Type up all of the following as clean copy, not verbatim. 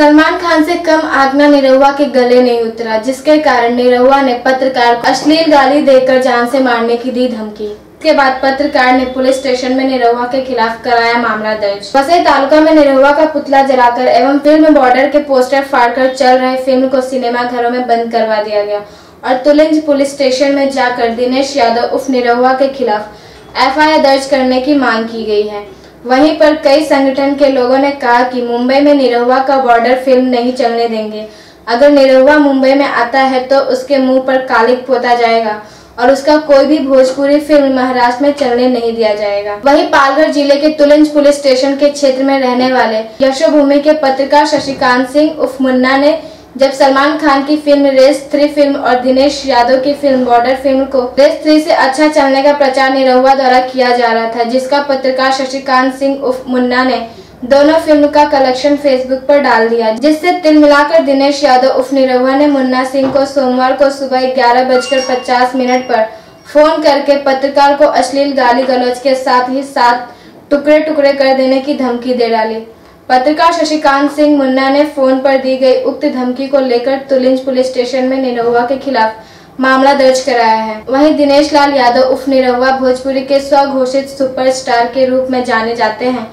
सलमान खान से कम आगना निरहुआ के गले नहीं उतरा, जिसके कारण निरहुआ ने पत्रकार को अश्लील गाली देकर जान से मारने की दी धमकी। इसके बाद पत्रकार ने पुलिस स्टेशन में निरहुआ के खिलाफ कराया मामला दर्ज। वसई तालुका में निरहुआ का पुतला जलाकर एवं फिल्म बॉर्डर के पोस्टर फाड़कर चल रहे फिल्म को सिनेमा घरों में बंद करवा दिया गया और तुलिंज पुलिस स्टेशन में जाकर दिनेश यादव उर्फ निरहुआ के खिलाफ एफआईआर दर्ज करने की मांग की गई है। वहीं पर कई संगठन के लोगों ने कहा कि मुंबई में निरहुआ का बॉर्डर फिल्म नहीं चलने देंगे। अगर निरहुआ मुंबई में आता है तो उसके मुंह पर कालिक पोता जाएगा और उसका कोई भी भोजपुरी फिल्म महाराष्ट्र में चलने नहीं दिया जाएगा। वहीं पालघर जिले के तुलिंज पुलिस स्टेशन के क्षेत्र में रहने वाले यशोभूमि के पत्रकार शशिकांत सिंह उर्फ मुन्ना ने जब सलमान खान की फिल्म रेस 3 फिल्म और दिनेश यादव की फिल्म बॉर्डर फिल्म को रेस 3 से अच्छा चलने का प्रचार निरहुआ द्वारा किया जा रहा था, जिसका पत्रकार शशिकांत सिंह उर्फ मुन्ना ने दोनों फिल्म का कलेक्शन फेसबुक पर डाल दिया, जिससे तिल मिलाकर दिनेश यादव उर्फ निरहुआ ने मुन्ना सिंह को सोमवार को सुबह 11:50 पर फोन करके पत्रकार को अश्लील गाली गलौज के साथ ही 7 टुकड़े टुकड़े कर देने की धमकी दे डाली। पत्रकार शशिकांत सिंह मुन्ना ने फोन पर दी गई उक्त धमकी को लेकर तुलिंज पुलिस स्टेशन में निरहुआ के खिलाफ मामला दर्ज कराया है। वहीं दिनेश लाल यादव उर्फ निरहुआ भोजपुरी के स्वघोषित सुपरस्टार के रूप में जाने जाते हैं।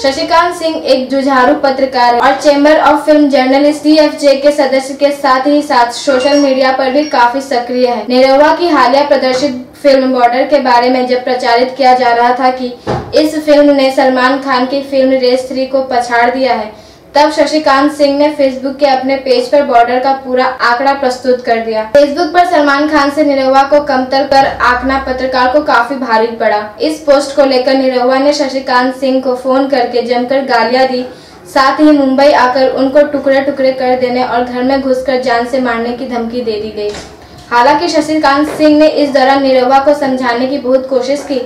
शशिकांत सिंह एक जुझारू पत्रकार और chamber of film journalist CFJ के सदस्य के साथ ही साथ सोशल मीडिया पर भी काफी सक्रिय है। निरहुआ की हालिया प्रदर्शित फिल्म बॉर्डर के बारे में जब प्रचारित किया जा रहा था कि इस फिल्म ने सलमान खान की फिल्म रेस 3 को पछाड़ दिया है, तब शशिकांत सिंह ने फेसबुक के अपने पेज पर बॉर्डर का पूरा आंकड़ा प्रस्तुत कर दिया। फेसबुक पर सलमान खान से निरहुआ को कमतर कर आंकना पत्रकार को काफी भारी पड़ा। इस पोस्ट को लेकर निरहुआ ने शशिकांत सिंह को फोन करके जमकर गालियां दी, साथ ही मुंबई आकर उनको टुकड़े टुकड़े कर देने और घर में घुसकर जान से मारने की धमकी दे दी गई। हालांकि शशिकांत सिंह ने इस दौरान निरहुआ को समझाने की बहुत कोशिश की,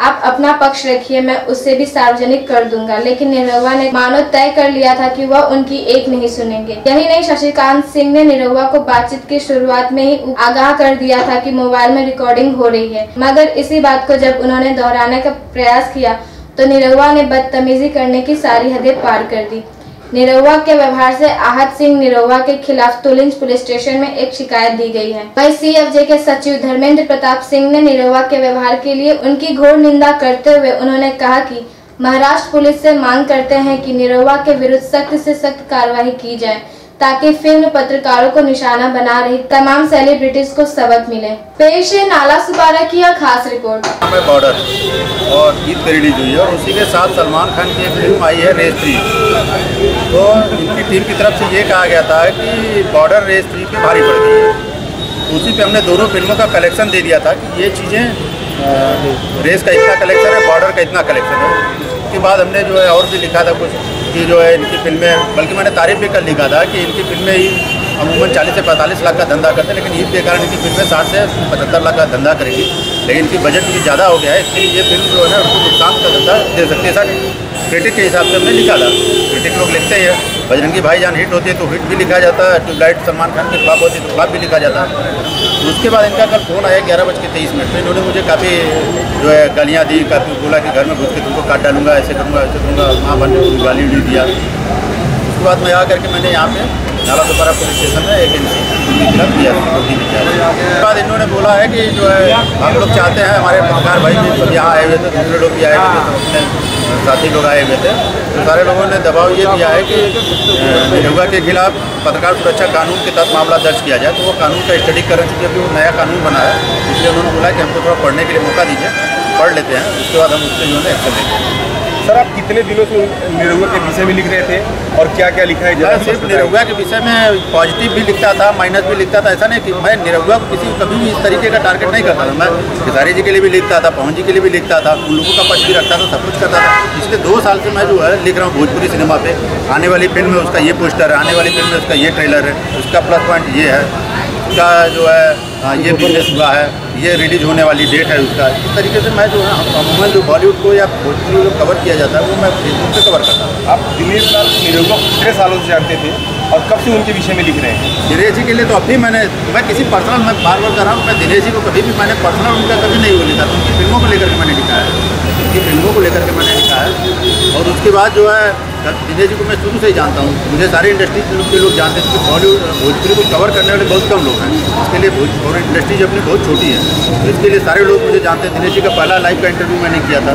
आप अपना पक्ष रखिए, मैं उससे भी सार्वजनिक कर दूंगा, लेकिन निरहुआ ने मानो तय कर लिया था कि वह उनकी एक नहीं सुनेंगे। यही नहीं, शशिकांत सिंह ने निरहुआ को बातचीत की शुरुआत में ही आगाह कर दिया था कि मोबाइल में रिकॉर्डिंग हो रही है, मगर इसी बात को जब उन्होंने दोहराने का प्रयास किया तो निरहुआ ने बदतमीजी करने की सारी हदें पार कर दी। निरहुआ के व्यवहार से आहत सिंह निरहुआ के खिलाफ तुलिंज पुलिस स्टेशन में एक शिकायत दी गई है। वहीं CFJ के सचिव धर्मेंद्र प्रताप सिंह ने निरहुआ के व्यवहार के लिए उनकी घोर निंदा करते हुए उन्होंने कहा कि महाराष्ट्र पुलिस से मांग करते हैं कि निरहुआ के विरुद्ध सख्त से सख्त कार्रवाई की जाए, ताकि फिल्म पत्रकारों को निशाना बना रही तमाम सेलिब्रिटीज को सबक मिले। पेश है नाला सुपारा की यह खास रिपोर्ट। बॉर्डर और ईद पे रिलीज हुई है और उसी के साथ सलमान खान की एक फिल्म आई है रेस 3। तो इनकी टीम की तरफ से ये कहा गया था कि बॉर्डर रेस 3 पे भारी पड़ गई है, तो उसी पे हमने दोनों फिल्मों का कलेक्शन दे दिया था कि ये चीज़ें रेस का इतना कलेक्शन है, बॉर्डर का इतना कलेक्शन है। उसके बाद हमने जो है और भी लिखा था कुछ कि जो है इनकी फिल्में, बल्कि मैंने तारीफ भी कर लिखा था कि इनकी फिल्में ही अमूमन 40 से 45 लाख का धंधा करते हैं, लेकिन ईद के कारण इनकी फिल्में 60 से 75 लाख का धंधा करेगी, लेकिन इनकी बजट भी ज़्यादा हो गया है, इसलिए ये फिल्म जो है ना उसको नुकसान का धंधा दे सकती है। ऐसा क्रिटिक के हिसाब से हमने लिखा था। क्रिटिक लोग लिखते हैं बजरंगी भाईजान हिट होती है तो हिट भी लिखा जाता है, ट्यूबलाइट सलमान खान की फ्लॉप होती है तो फ्लॉप भी लिखा जाता है। उसके बाद इनका कल फ़ोन आया 11:23 में, इन्होंने मुझे काफ़ी जो है गालियाँ दी, काफ़ी बोला कि घर में घुस के तुमको काट डालूंगा, ऐसे करूँगा, ऐसे करूँगा, वहाँ बन गाली उड़ी दिया। उसके बाद मैं आ करके मैंने यहाँ पे नाला सुपारा पुलिस स्टेशन में एक उनके खिलाफ दिया। उसके बाद इन्होंने बोला है कि जो है हम लोग चाहते हैं, हमारे पत्रकार भाई भी सब यहाँ आए हुए थे, दूसरे लोग भी आए हुए थे, अपने साथी लोग आए हुए थे, तो सारे लोगों ने दबाव ये दिया है कि निरहुआ के खिलाफ पत्रकार सुरक्षा कानून के तहत मामला दर्ज किया जाए। तो वो कानून का स्टडी कर रहे थे, क्योंकि वो नया कानून बना है, इसलिए उन्होंने बोला कि हमको थोड़ा पढ़ने के लिए मौका दीजिए, पढ़ लेते हैं, उसके बाद हम उससे जो है एक्शन लेंगे। सर, आप कितने दिनों से निरहुआ के विषय में लिख रहे थे और क्या क्या लिखा है? मैं सिर्फ निरहुआ के विषय में पॉजिटिव भी लिखता था, माइनस भी लिखता था। ऐसा नहीं कि मैं निरहुआ को कभी भी इस तरीके का टारगेट नहीं करता था। मैं खेसारी जी के लिए भी लिखता था, पवन जी के लिए भी लिखता था, उन लोगों का पक्ष भी रखता था, सब कुछ करता था। पिछले 2 साल से मैं जो है लिख रहा हूँ भोजपुरी सिनेमा पे। आने वाली फिल्म में उसका ये पोस्टर है, आने वाली फिल्म में उसका ये ट्रेलर है, उसका प्लस पॉइंट ये है, उसका जो है ये बिजनेस हुआ है, ये रिलीज होने वाली डेट है उसका। इस तरीके से मैं जो है अमूमन जो बॉलीवुड को या भोजपुरी को कवर किया जाता है वो मैं फेसबुक पे कवर करता हूँ। आप दिनेश लाल निरहुआ को कितने सालों से जानते थे और कब से उनके विषय में लिख रहे हैं? दिनेश जी के लिए तो अभी मैं किसी पर्सनल, मैं बार बार कर रहा हूँ, मैं दिनेश जी को कभी भी मैंने पर्सनल उनका कभी नहीं वो लिखा। उनकी फिल्मों को लेकर के मैंने लिखा है, उनकी फिल्मों को लेकर के मैंने लिखा है। है। और उसके बाद जो है दिनेश जी को मैं शुरू से ही जानता हूँ, मुझे सारे इंडस्ट्री के लोग जानते हैं कि बॉलीवुड भोजपुरी को कवर करने वाले बहुत कम लोग हैं। इसके लिए और इंडस्ट्री अपनी बहुत छोटी है, तो इसके लिए सारे लोग मुझे जानते हैं। दिनेश जी का पहला लाइव का इंटरव्यू मैंने किया था,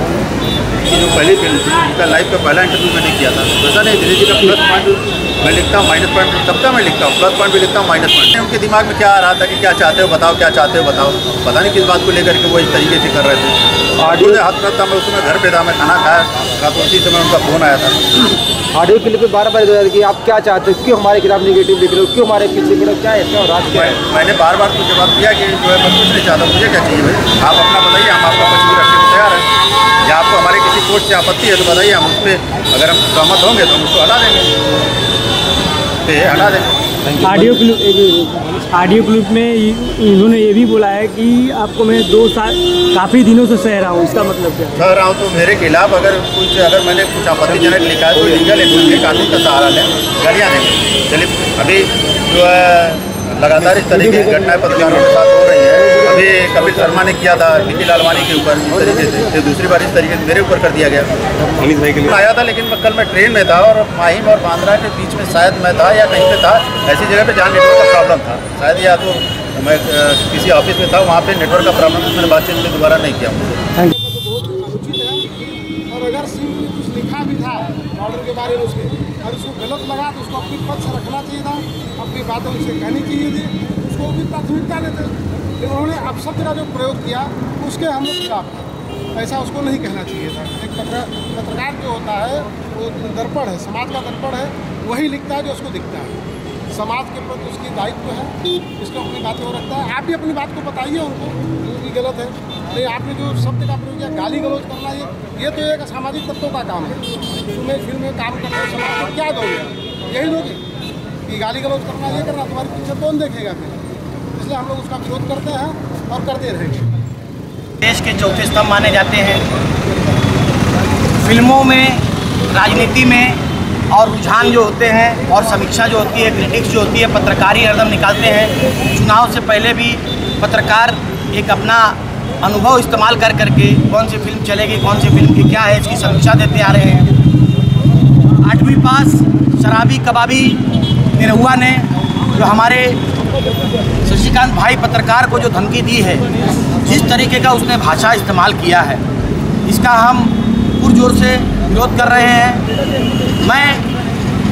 कि जो पहली फिल्म थी उनका लाइव का पहला इंटरव्यू मैंने किया था। वैसा नहीं, दिनेश जी का प्लस पॉइंट मैं लिखता हूँ, माइनस पॉइंट सबका मैं लिखता हूँ, प्लस पॉइंट भी लिखता हूँ, माइनस पॉइंट। उनके दिमाग में क्या आ रहा था कि क्या चाहते हो बताओ, क्या चाहते हो बताओ, पता नहीं किस बात को लेकर के वो इस तरीके से कर रहे थे। ऑडियो से हाथ था, मैं उसमें घर पे था, मैं खाना खाया था, तो उसी समय उनका फ़ोन आया था। ऑडियो क्लिप में बार बार कि आप क्या चाहते हो, क्यों हमारे खिलाफ निगेटिव लिख रहे हो, क्यों हमारे पीछे पड़े, क्या इसका राज क्या है? मैंने बार बार तो जवाब दिया कि जो है मैं कुछ नहीं चाहता, मुझे क्या चाहिए भाई, आप अपना बताइए, हम आपका पक्ष भी रखने को तैयार हैं। या आपको हमारे किसी पोस्ट से आपत्ति है तो बताइए, हम उस पर अगर हम सहमत होंगे तो हम उसको हटा देंगे, हटा देंगे। ऑडियो क्लिप में इन्होंने ये भी बोला है कि आपको मैं 2 साल काफ़ी दिनों से सह रहा हूँ, इसका मतलब क्या है? सह रहा हूँ तो मेरे खिलाफ अगर मैंने कुछ आपत्तिजनक लिखा है तो लीगल है, कानून का सहारा लें, गालियाँ देंगे। चलिए, अभी जो है लगातार इस तरीके की घटनाएं पत्रकारों के साथ हो रही है। अभी कपिल शर्मा ने किया था निखिल लालवानी के ऊपर इस तरीके से, फिर दूसरी बार इस तरीके से मेरे ऊपर कर दिया गया। अनिल भाई के लिए आया था, लेकिन कल मैं ट्रेन में था और माहिम और बांद्रा के बीच में शायद मैं था या कहीं पे था, ऐसी जगह पे जहाँ नेटवर्क का प्रॉब्लम था शायद, या तो मैं किसी ऑफिस में था, वहाँ पे नेटवर्क का प्रॉब्लम, मैंने बातचीत में दोबारा नहीं किया। और अगर सिंह ने कुछ लिखा भी था ऑर्डर के बारे में उसके, और उसको गलत लगा तो उसको अपनी पक्ष रखना चाहिए था, अपनी बातें उनसे कहनी चाहिए थी, उसको भी प्राथमिकता देते। लेकिन उन्होंने अपशब्द का जो प्रयोग किया उसके हम लोग खिलाफ थे, ऐसा उसको नहीं कहना चाहिए था। एक पत्रकार जो होता है वो दर्पण है, समाज का दर्पण है, वही लिखता है जो उसको दिखता है। समाज के प्रति उसकी दायित्व है, इसको अपनी बातें वो रखता है। आप भी अपनी बात को बताइए उनको, जो भी गलत है। नहीं, आपने जो शब्द का प्रयोग किया, गाली गलौज करना, ये तो एक सामाजिक तत्वों का काम है। तुम्हें फिल्म में काम करते हो, समाज को क्या दोगे? यही दोगे कि गाली गलौज करना, ये करना, तुम्हारे पीछे कौन देखेगा फिर? इसलिए हम लोग उसका विरोध करते हैं और करते रहेंगे। देश के चौथे स्तंभ माने जाते हैं। फिल्मों में, राजनीति में और रुझान जो होते हैं और समीक्षा जो होती है, क्रिटिक्स जो होती है, पत्रकारी हरदम निकालते हैं। चुनाव से पहले भी पत्रकार एक अपना अनुभव इस्तेमाल कर करके कौन सी फिल्म चलेगी, कौन सी फिल्म की क्या है, इसकी समीक्षा देते आ रहे हैं। 8वीं पास शराबी कबाबी निरहुआ ने जो हमारे शशिकांत भाई पत्रकार को जो धमकी दी है, जिस तरीके का उसने भाषा इस्तेमाल किया है, इसका हम पुरजोर से विरोध कर रहे हैं। मैं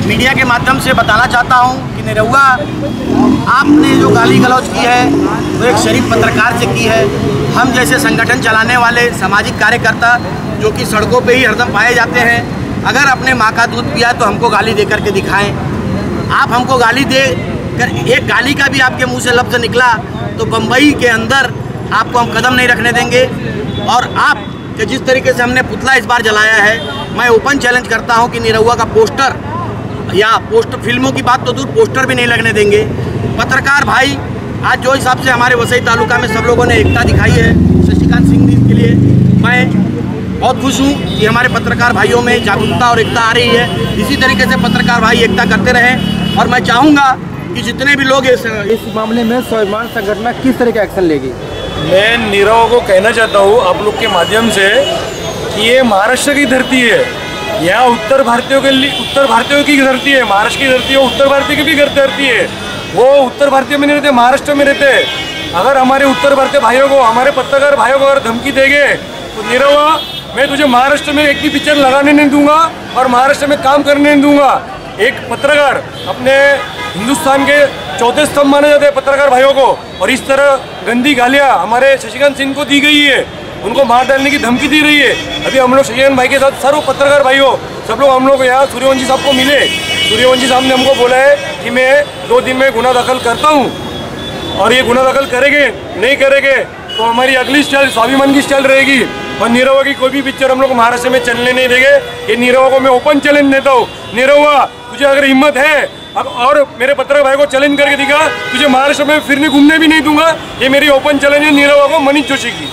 मीडिया के माध्यम से बताना चाहता हूं कि निरहुआ, आपने जो गाली गलौज की है वो एक शरीफ पत्रकार से की है। हम जैसे संगठन चलाने वाले सामाजिक कार्यकर्ता जो कि सड़कों पे ही हरदम पाए जाते हैं, अगर अपने माँ का दूध पिया तो हमको गाली दे करके दिखाएं। आप हमको गाली दे कर, एक गाली का भी आपके मुंह से लफ्ज़ निकला तो बम्बई के अंदर आपको हम कदम नहीं रखने देंगे। और आप कि जिस तरीके से हमने पुतला इस बार जलाया है, मैं ओपन चैलेंज करता हूं कि निरहुआ का पोस्टर या पोस्टर, फिल्मों की बात तो दूर, पोस्टर भी नहीं लगने देंगे। पत्रकार भाई, आज जो हिसाब से हमारे वसई तालुका में सब लोगों ने एकता दिखाई है शशिकांत सिंह जी के लिए, मैं बहुत खुश हूं कि हमारे पत्रकार भाइयों में जागरूकता और एकता आ रही है। इसी तरीके से पत्रकार भाई एकता करते रहें और मैं चाहूँगा कि जितने भी लोग इस मामले में स्वाभिमान संगठन किस तरह का एक्शन लेगी। मैं निरहुआ को कहना चाहता हूँ आप लोग के माध्यम से कि ये महाराष्ट्र की धरती है, यहाँ उत्तर भारतीयों की धरती है, महाराष्ट्र की धरती है, उत्तर भारतीय की भी धरती है। वो उत्तर भारतीय में नहीं रहते, महाराष्ट्र में रहते हैं। अगर हमारे उत्तर भारतीय भाइयों को, हमारे पत्रकार भाइयों को अगर धमकी देंगे तो निरहुआ, मैं तुझे महाराष्ट्र में एक भी पिक्चर लगाने नहीं दूंगा और महाराष्ट्र में काम करने नहीं दूंगा। एक पत्रकार अपने हिंदुस्तान के चौथे स्तंभ माने जाते हैं पत्रकार भाइयों को, और इस तरह गंदी गालियाँ हमारे शशिकांत सिंह को दी गई है, उनको मार डालने की धमकी दी रही है। अभी हम लोग शशिकांत भाई के साथ सर्व पत्रकार भाइयों सब लोग हम लोग यहाँ सूर्यवंशी साहब को मिले। सूर्यवंशी साहब ने हमको बोला है कि मैं 2 दिन में गुना दाखिल करता हूँ, और ये गुना दाखिल करेंगे, नहीं करेंगे तो हमारी अगली स्टाइल स्वाभिमान की स्टाइल रहेगी। और निरहुआ की कोई भी पिक्चर हम लोग महाराष्ट्र में चलने नहीं देंगे। ये निरहुआ को मैं ओपन चैलेंज देता हूँ, निरहुआ तुझे अगर हिम्मत है अब और मेरे पत्रकार भाई को चैलेंज करके दिखा, तुझे महाराष्ट्र में फिरने घूमने भी नहीं दूंगा। ये मेरी ओपन चैलेंज है निरहुआ को, मनीष जोशी की।